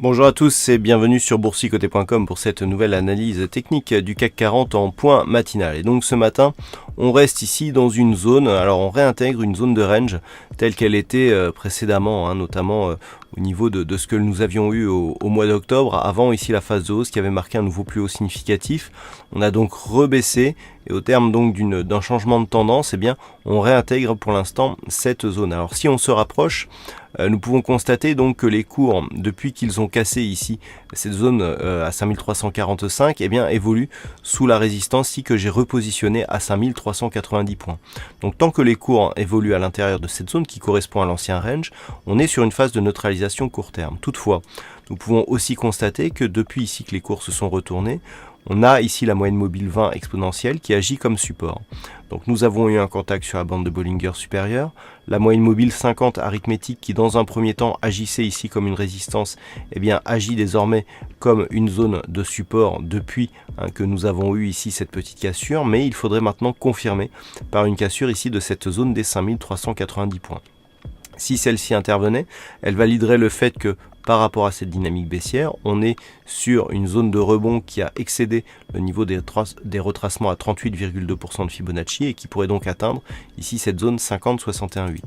Bonjour à tous et bienvenue sur boursicoté.com pour cette nouvelle analyse technique du CAC 40 en point matinal. Et donc ce matin, on reste ici dans une zone, alors on réintègre une zone de range telle qu'elle était précédemment, notamment au niveau de ce que nous avions eu au mois d'octobre, avant ici la phase de hausse qui avait marqué un nouveau plus haut significatif. On a donc rebaissé et au terme donc d'un changement de tendance, on réintègre pour l'instant cette zone. Alors si on se rapproche, nous pouvons constater donc que les cours, depuis qu'ils ont cassé ici cette zone à 5345, évoluent sous la résistance ici que j'ai repositionnée à 5390 points. Donc tant que les cours évoluent à l'intérieur de cette zone qui correspond à l'ancien range, on est sur une phase de neutralisation court terme. Toutefois, nous pouvons aussi constater que depuis ici que les cours se sont retournés, on a ici la moyenne mobile 20 exponentielle qui agit comme support. Donc nous avons eu un contact sur la bande de Bollinger supérieure, la moyenne mobile 50 arithmétique qui dans un premier temps agissait ici comme une résistance, agit désormais comme une zone de support depuis que nous avons eu ici cette petite cassure, mais il faudrait maintenant confirmer par une cassure ici de cette zone des 5390 points. Si celle-ci intervenait, elle validerait le fait que par rapport à cette dynamique baissière, on est sur une zone de rebond qui a excédé le niveau des retracements à 38,2% de Fibonacci et qui pourrait donc atteindre ici cette zone 50,61,8.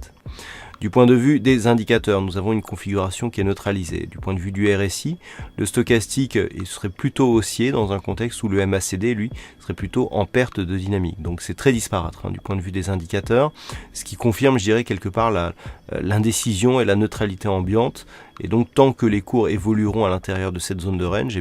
Du point de vue des indicateurs, nous avons une configuration qui est neutralisée. Du point de vue du RSI, le stochastique serait plutôt haussier dans un contexte où le MACD, lui, serait plutôt en perte de dynamique. Donc c'est très disparate du point de vue des indicateurs, ce qui confirme, je dirais, quelque part l'indécision et la neutralité ambiante. Et donc tant que les cours évolueront à l'intérieur de cette zone de range,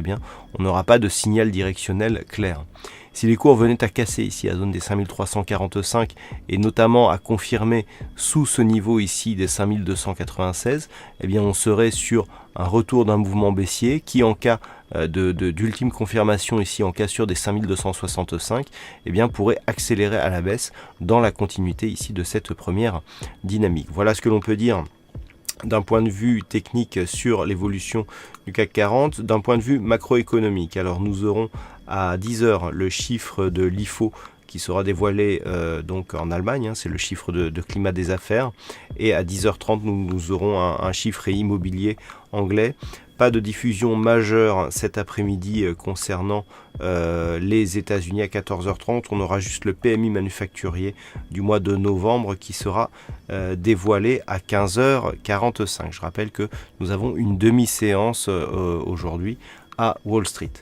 on n'aura pas de signal directionnel clair. Si les cours venaient à casser ici la zone des 5345 et notamment à confirmer sous ce niveau ici des 5296, on serait sur un retour d'un mouvement baissier qui en cas d'ultime confirmation ici en cassure des 5265, pourrait accélérer à la baisse dans la continuité ici de cette première dynamique. Voilà ce que l'on peut dire d'un point de vue technique sur l'évolution du CAC 40, d'un point de vue macroéconomique. Alors nous aurons à 10h le chiffre de l'IFO qui sera dévoilé donc en Allemagne, c'est le chiffre de climat des affaires, et à 10h30 nous aurons un chiffre immobilier anglais. Pas de diffusion majeure cet après-midi concernant les États-Unis à 14h30. On aura juste le PMI manufacturier du mois de novembre qui sera dévoilé à 15h45. Je rappelle que nous avons une demi-séance aujourd'hui à Wall Street.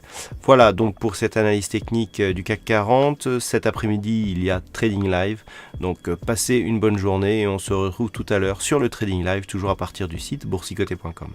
Voilà donc pour cette analyse technique du CAC 40. Cet après-midi, il y a Trading Live. Donc passez une bonne journée et on se retrouve tout à l'heure sur le Trading Live, toujours à partir du site boursicoté.com.